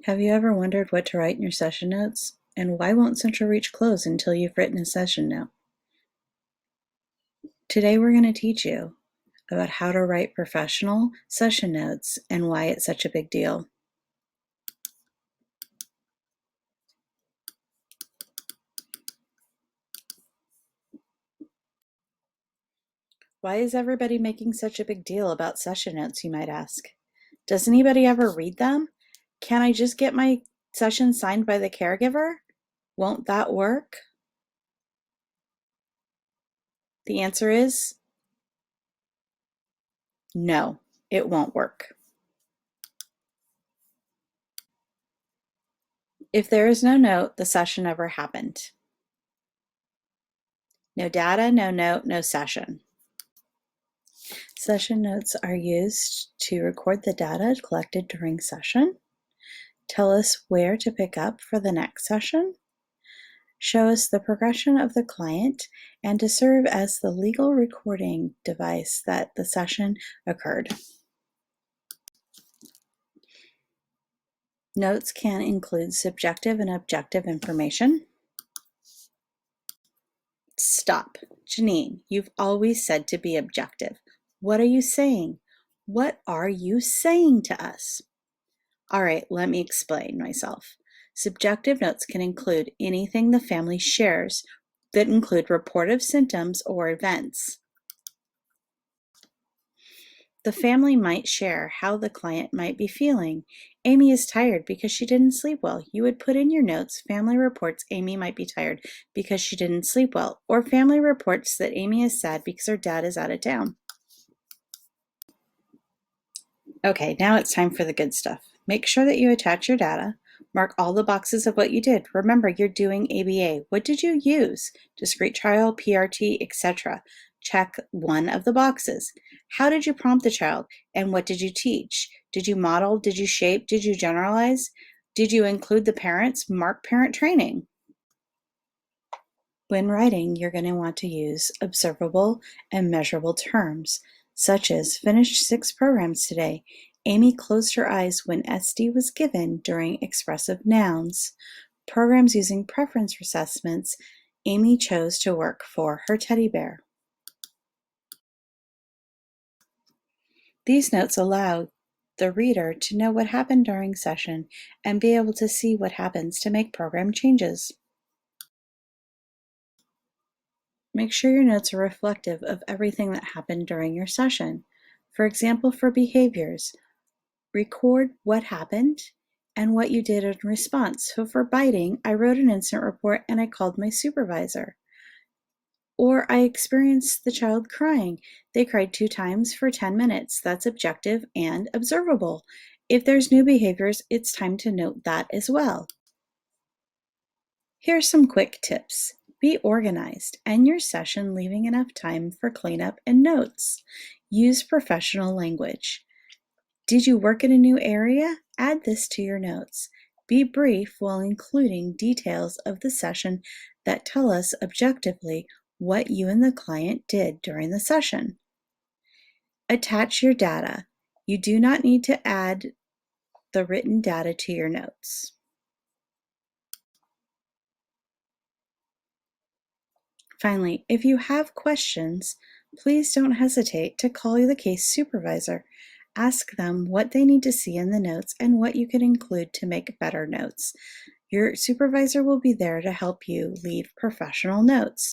Have you ever wondered what to write in your session notes? And why won't CentralReach close until you've written a session note? Today we're going to teach you about how to write professional session notes and why it's such a big deal. Why is everybody making such a big deal about session notes, you might ask? Does anybody ever read them? Can I just get my session signed by the caregiver? Won't that work? The answer is no, it won't work. If there is no note, the session never happened. No data, no note, no session. Session notes are used to record the data collected during session, tell us where to pick up for the next session, show us the progression of the client, and to serve as the legal recording device that the session occurred. Notes can include subjective and objective information. Stop. Janine, you've always said to be objective. What are you saying? What are you saying to us? All right, let me explain myself. Subjective notes can include anything the family shares that include reportive symptoms or events. The family might share how the client might be feeling. Amy is tired because she didn't sleep well. You would put in your notes, family reports Amy might be tired because she didn't sleep well, or family reports that Amy is sad because her dad is out of town. Okay, now it's time for the good stuff. Make sure that you attach your data. Mark all the boxes of what you did. Remember, you're doing ABA. What did you use? Discrete trial, PRT, etc. Check one of the boxes. How did you prompt the child? And what did you teach? Did you model? Did you shape? Did you generalize? Did you include the parents? Mark parent training. When writing, you're going to want to use observable and measurable terms, such as finished 6 programs today. Amy closed her eyes when SD was given during expressive nouns. Programs using preference assessments. Amy chose to work for her teddy bear. These notes allow the reader to know what happened during session and be able to see what happens to make program changes. Make sure your notes are reflective of everything that happened during your session. For example, for behaviors, record what happened and what you did in response. So for biting, I wrote an incident report and I called my supervisor. Or I experienced the child crying. They cried 2 times for 10 minutes. That's objective and observable. If there's new behaviors, it's time to note that as well. Here's some quick tips. Be organized. End your session leaving enough time for cleanup and notes. Use professional language. Did you work in a new area? Add this to your notes. Be brief while including details of the session that tell us objectively what you and the client did during the session. Attach your data. You do not need to add the written data to your notes. Finally, if you have questions, please don't hesitate to call the case supervisor. Ask them what they need to see in the notes and what you can include to make better notes. Your supervisor will be there to help you leave professional notes.